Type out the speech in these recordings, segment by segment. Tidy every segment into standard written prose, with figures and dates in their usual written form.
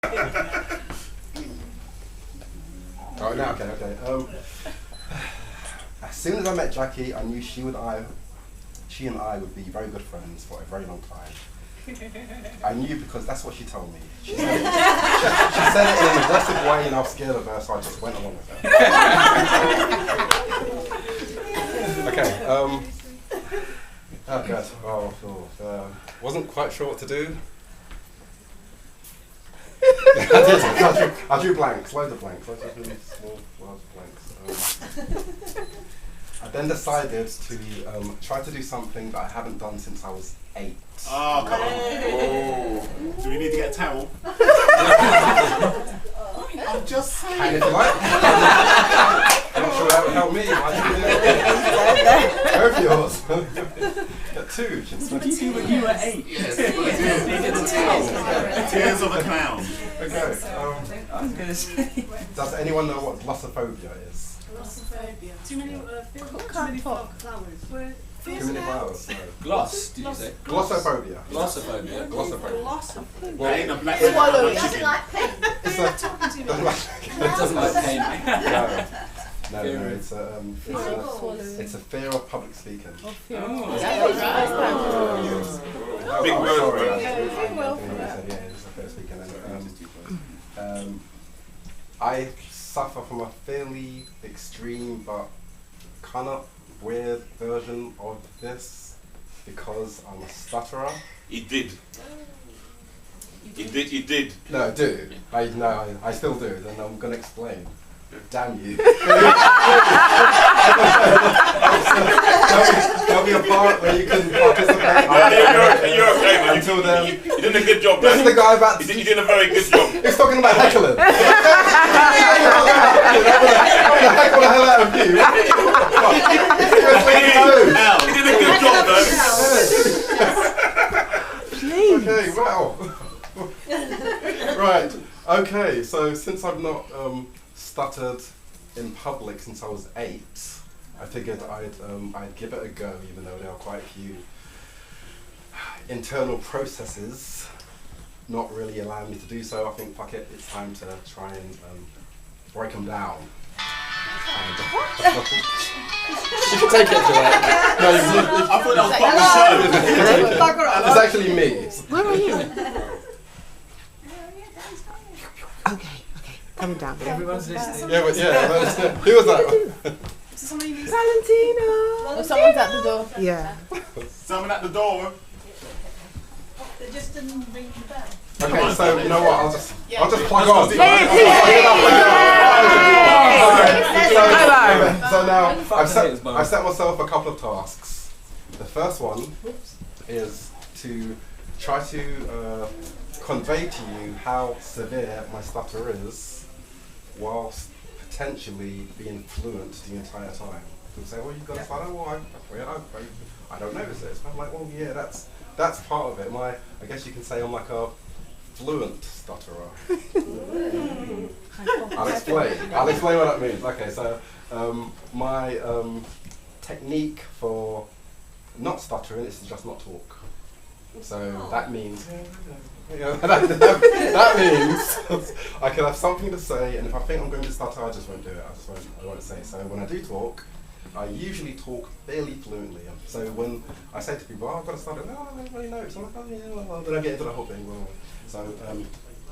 Oh, now, okay. As soon as I met Jacqui, I knew she and I would be very good friends for a very long time. I knew because that's what she told me. She said it, she said it in an aggressive way, and I was scared of her, so I just went along with her. Okay. Oh God. Wasn't quite sure what to do. I drew blanks, loads of blanks, loads of really small, large blanks. I then decided to try to do something that I haven't done since I was 8. Oh, come on. Oh. Do we need to get a towel? I'm just saying. And if you like. I'm not sure that would help me. Both yours. At 2. What did you do when you were 8? Yes, Tears of a clown. Okay. I was going to say. Does anyone know what glossophobia is? Glossophobia. Too many flowers. Too many flowers. No. Gloss, did you say? Glossophobia. Glossophobia. Glossophobia. Well, ain't a black Swallowing. chicken. Like pain. It's Talking to me. It doesn't like pain. No, it's a fear of public speaking. Big word. It's a fear of speaking. I suffer from a fairly extreme but kind of weird version of this because I'm a stutterer. He did. You did. No, I do. I still do. Then I'm gonna explain. Damn you. There'll be a part where you can participate. You're okay, man. Until then, You did a good job, this is the guy about. You did a very good job. He's talking about heckling. I'm gonna heckle the hell out of you. You did a good job, though. Okay, wow. Right. Okay. So since I've not stuttered in public since I was 8, I figured I'd give it a go, even though there are quite a few internal processes not really allowing me to do so. I think, fuck it, it's time to try and break them down. And, you can take it if you like. No, I thought that was part of the show. it's actually me. Where are you? Okay, coming down. Everyone's listening. Yeah, but who was that? Valentina! Oh, someone's at the door. Yeah. Someone at the door. They just didn't ring the bell. Okay, so you know what? I'll just plug on. So now I've set myself a couple of tasks. The first one is to try to convey to you how severe my stutter is, whilst potentially being fluent the entire time. People say, "Well, you've got to stutter." Well, I don't notice this. I'm like, "Well, yeah, that's part of it." I guess you can say I'm like a fluent stutterer. I'll explain what that means. Okay, so my technique for not stuttering is to just not talk. So that means that means I can have something to say, and if I think I'm going to stutter, I just won't do it. I won't say. So when I do talk, I usually talk fairly fluently. So when I say to people, "Oh, I've got to stutter," "No, I don't really know." So I'm like, "Oh yeah," well, then I get into the whole thing. So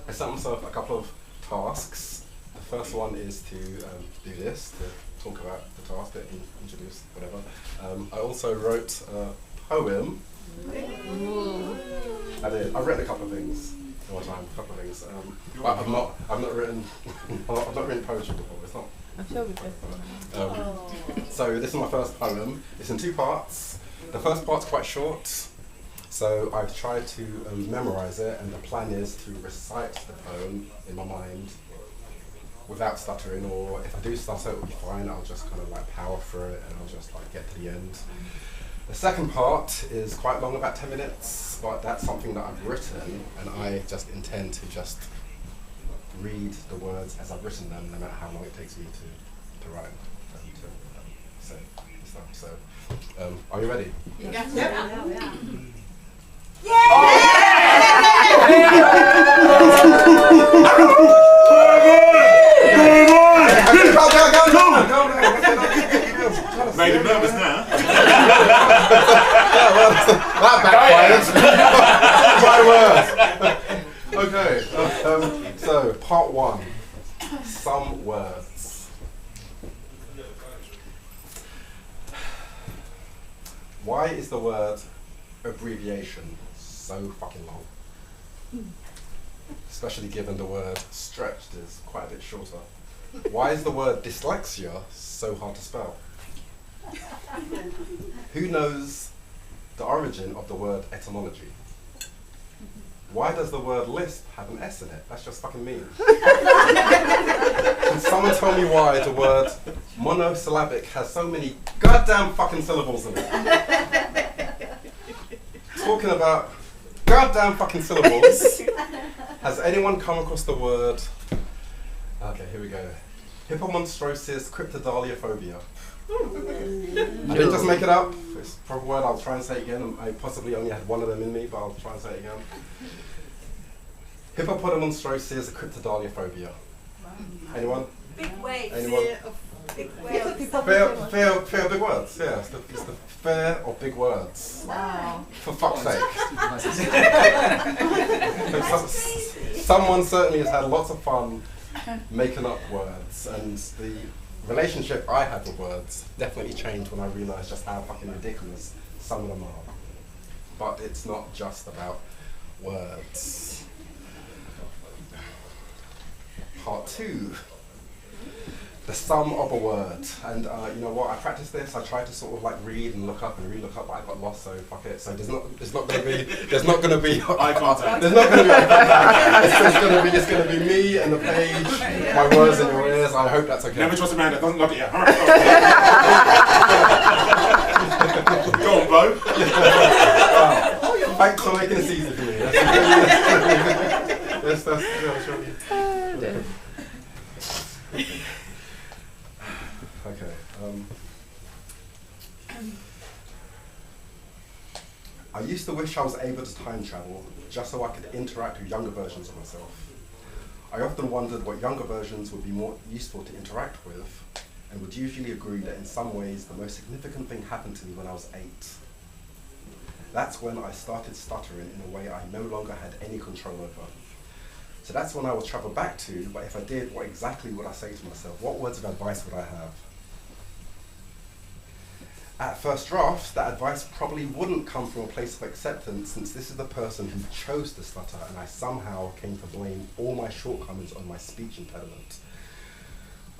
I set myself a couple of tasks. The first one is to do this, to talk about the task, to introduce whatever. I also wrote a poem. I've written a couple of things in one time, but I've not written poetry before. It's not. I'm sure we've So this is my first poem. It's in 2 parts. The first part's quite short, so I've tried to memorize it, and the plan is to recite the poem in my mind without stuttering, or if I do stutter, it'll be fine. I'll just kind of like power through it, and I'll just like get to the end. The second part is quite long, about 10 minutes, but that's something that I've written, and I just intend to just read the words as I've written them, no matter how long it takes me to write to say stuff. So, are you ready? Yeah. Yeah. Made him nervous now. That backfired. My word. Okay, so part one, some words. Why is the word abbreviation so fucking long? Especially given the word stretched is quite a bit shorter. Why is the word dyslexia so hard to spell? Who knows the origin of the word etymology? Why does the word lisp have an S in it? That's just fucking mean. Can someone tell me why the word monosyllabic has so many goddamn fucking syllables in it? Talking about goddamn fucking syllables, has anyone come across the word, okay, here we go, hippomonstrosis cryptodaliophobia? I didn't just make it up, it's a proper word, I'll try and say it again. I possibly only had one of them in me, but I'll try and say it again. Hippomonstrosis cryptodaliophobia. Anyone? Big wave. Anyone? Fear of big waves. Fear of big words, yeah. It's the fear of big words. Wow. For fuck's sake. Someone certainly has had lots of fun making up words, and the relationship I had with words definitely changed when I realised just how fucking ridiculous some of them are. But it's not just about words. Part two. The sum of a word, and you know what? I practiced this. I tried to sort of like read and look up and re-look up, but I got lost. So fuck it. So there's not gonna be Eye contact. There's not gonna be eye contact. It's gonna be me and the page, my words in your ears. I hope that's okay. Never trust a man that doesn't look at you. Go on, Bo. Wow. Thanks for making this easy for me. Okay. I used to wish I was able to time travel just so I could interact with younger versions of myself. I often wondered what younger versions would be more useful to interact with, and would usually agree that in some ways the most significant thing happened to me when I was 8. That's when I started stuttering in a way I no longer had any control over. So that's when I would travel back to, but if I did, what exactly would I say to myself? What words of advice would I have? At first draft, that advice probably wouldn't come from a place of acceptance, since this is the person who chose to stutter, and I somehow came to blame all my shortcomings on my speech impediment.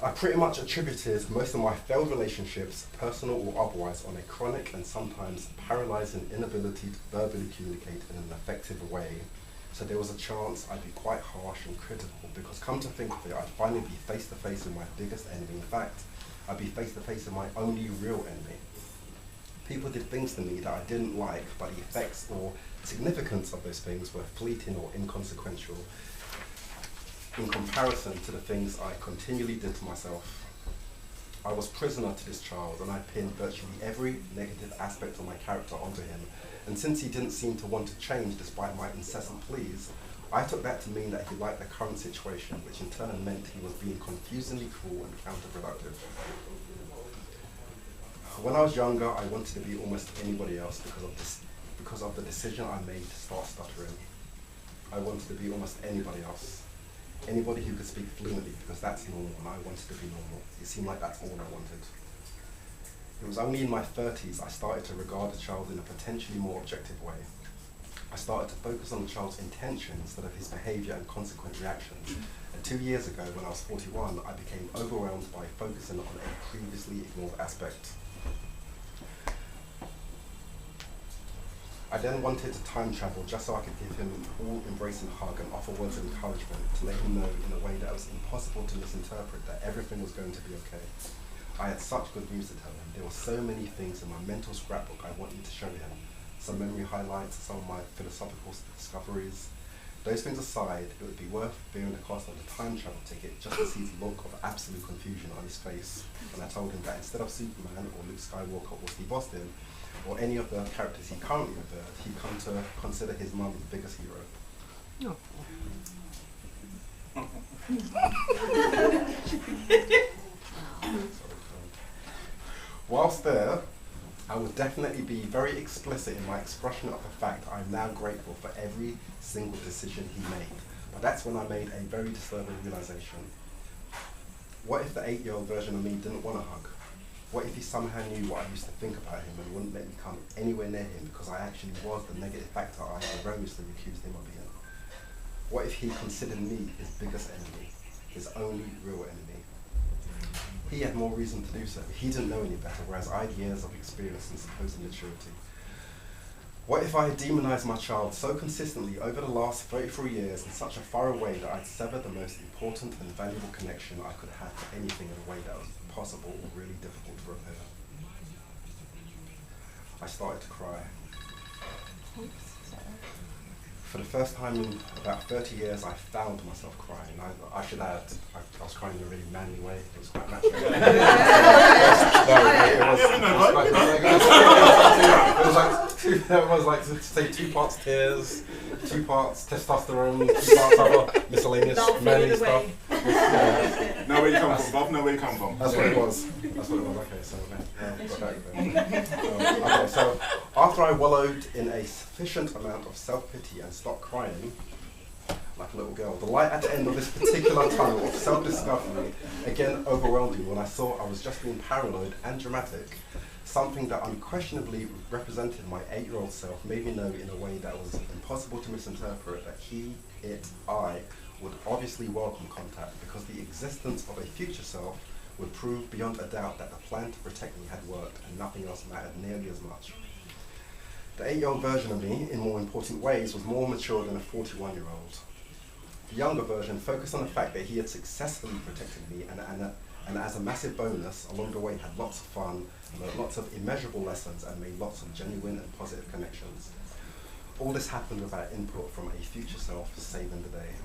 I pretty much attributed most of my failed relationships, personal or otherwise, on a chronic and sometimes paralyzing inability to verbally communicate in an effective way. So there was a chance I'd be quite harsh and critical, because come to think of it, I'd finally be face to face with my biggest enemy. In fact, I'd be face to face with my only real enemy. People did things to me that I didn't like, but the effects or significance of those things were fleeting or inconsequential in comparison to the things I continually did to myself. I was prisoner to this child, and I pinned virtually every negative aspect of my character onto him. And since he didn't seem to want to change despite my incessant pleas, I took that to mean that he liked the current situation, which in turn meant he was being confusingly cruel and counterproductive. When I was younger, I wanted to be almost anybody else because of the decision I made to start stuttering. I wanted to be almost anybody else. Anybody who could speak fluently, because that's normal, and I wanted to be normal. It seemed like that's all I wanted. It was only in my 30s I started to regard a child in a potentially more objective way. I started to focus on the child's intention instead of his behaviour and consequent reactions. And 2 years ago, when I was 41, I became overwhelmed by focusing on a previously ignored aspect. I then wanted to time travel just so I could give him an all-embracing hug and offer words of encouragement to let him know in a way that was impossible to misinterpret that everything was going to be okay. I had such good news to tell him. There were so many things in my mental scrapbook I wanted to show him. Some memory highlights, some of my philosophical discoveries. Those things aside, it would be worth bearing the cost of the time travel ticket just to see the look of absolute confusion on his face when I told him that instead of Superman or Luke Skywalker or Steve Austin, or any of the characters he currently revered, he'd come to consider his mum the biggest hero. Oh. Whilst there, I would definitely be very explicit in my expression of the fact I'm now grateful for every single decision he made. But that's when I made a very disturbing realization. What if the 8-year-old version of me didn't want a hug? What if he somehow knew what I used to think about him and wouldn't let me come anywhere near him because I actually was the negative factor I erroneously accused him of being? What if he considered me his biggest enemy, his only real enemy? He had more reason to do so. He didn't know any better, whereas I had years of experience and supposed maturity. What if I had demonized my child so consistently over the last 33 years in such a thorough way that I'd severed the most important and valuable connection I could have to anything in a way that was possible or really difficult to repair? I started to cry. For the first time in about 30 years, I found myself crying. I should add, I was crying in a really manly way. It was quite natural. It was like to say 2 parts tears, 2 parts testosterone, 2 parts other miscellaneous manly stuff. Yeah. Know where you come from, Bob. Know where you come from. That's what it was. Okay, so got back there. Okay, so after I wallowed in a sufficient amount of self-pity and stopped crying like a little girl, the light at the end of this particular tunnel of self-discovery again overwhelmed me when I saw I was just being paranoid and dramatic. Something that unquestionably represented my 8-year-old self made me know in a way that was impossible to misinterpret that he, it, I would obviously welcome contact because the existence of a future self would prove beyond a doubt that the plan to protect me had worked and nothing else mattered nearly as much. The 8-year-old version of me, in more important ways, was more mature than a 41-year-old. The younger version focused on the fact that he had successfully protected me and as a massive bonus, along the way had lots of fun, learned lots of immeasurable lessons and made lots of genuine and positive connections. All this happened without input from a future self saving the day.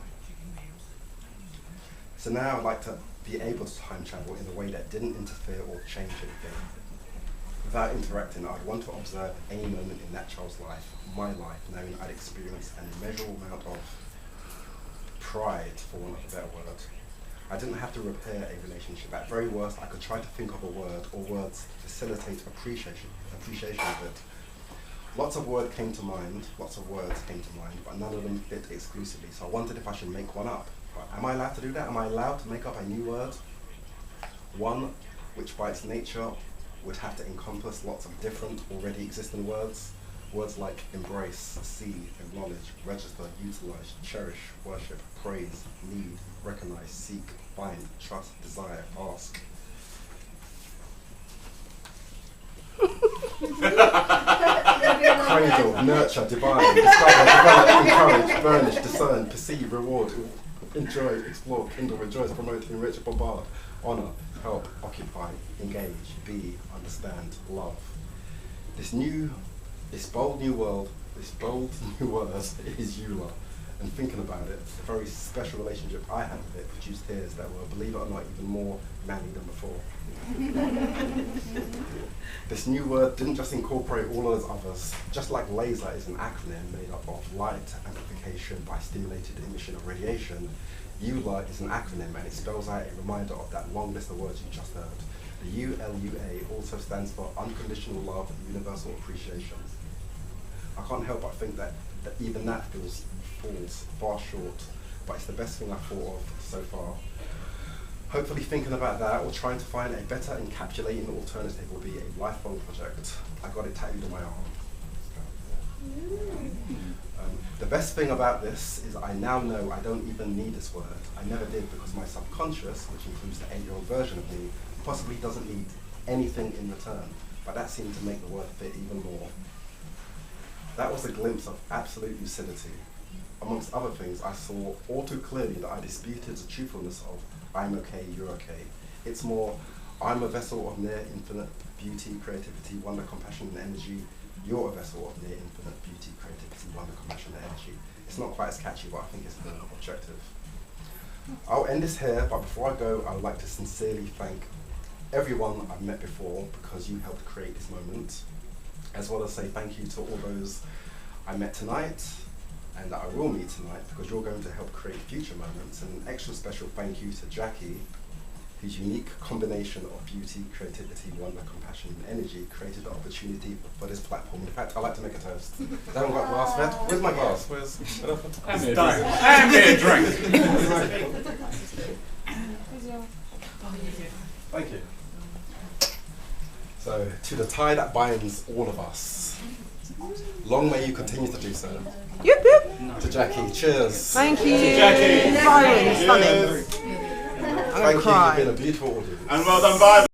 So now I'd like to be able to time travel in a way that didn't interfere or change anything. Without interacting, I'd want to observe any moment in that child's life, my life, knowing I'd experienced an immeasurable amount of pride, for want of a better word. I didn't have to repair a relationship. At very worst, I could try to think of a word or words to facilitate appreciation of it. Lots of words came to mind, but none of them fit exclusively, so I wondered if I should make one up. Am I allowed to do that? Am I allowed to make up a new word? One which by its nature would have to encompass lots of different already existing words. Words like embrace, see, acknowledge, register, utilize, cherish, worship, praise, need, recognize, seek, find, trust, desire, ask. Cradle, nurture, divine, discover, develop, encourage, burnish, discern, perceive, reward, enjoy, explore, kindle, rejoice, promote, enrich, bombard, honor, help, occupy, engage, be, understand, love. This bold new word is EULA. And thinking about it, the very special relationship I had with it produced tears that were, believe it or not, even more manly than before. This new word didn't just incorporate all those others. Just like laser is an acronym made up of light amplification by stimulated emission of radiation, EULA is an acronym and it spells out a reminder of that long list of words you just heard. The ULUA also stands for unconditional love and universal appreciation. I can't help but think that even that falls far short, but it's the best thing I've thought of so far. Hopefully thinking about that or trying to find a better encapsulating alternative will be a lifelong project. I got it tattooed on my arm. The best thing about this is I now know I don't even need this word. I never did because my subconscious, which includes the 8-year-old version of me, possibly doesn't need anything in return, but that seemed to make the word fit even more. That was a glimpse of absolute lucidity. Amongst other things, I saw all too clearly that I disputed the truthfulness of I'm okay, you're okay. It's more, I'm a vessel of near infinite beauty, creativity, wonder, compassion, and energy. You're a vessel of near infinite beauty, creativity, wonder, compassion, and energy. It's not quite as catchy, but I think it's more objective. I'll end this here, but before I go, I would like to sincerely thank everyone I've met before because you helped create this moment, as well as say thank you to all those I met tonight, and that I will meet tonight, because you're going to help create future moments. And an extra special thank you to Jacqui, whose unique combination of beauty, creativity, wonder, compassion, and energy created the opportunity for this platform. In fact, I'd like to make a toast. I haven't got a glass yet. Where's my glass? Hand me a drink. Thank you. So, to the tie that binds all of us, long may you continue to do so. Yep, yep. To Jacqui, cheers. Thank you. Jacqui. Byron, stunning. Cheers. I'm gonna Thank you, cry. you've been a beautiful audience. And well done, Byron.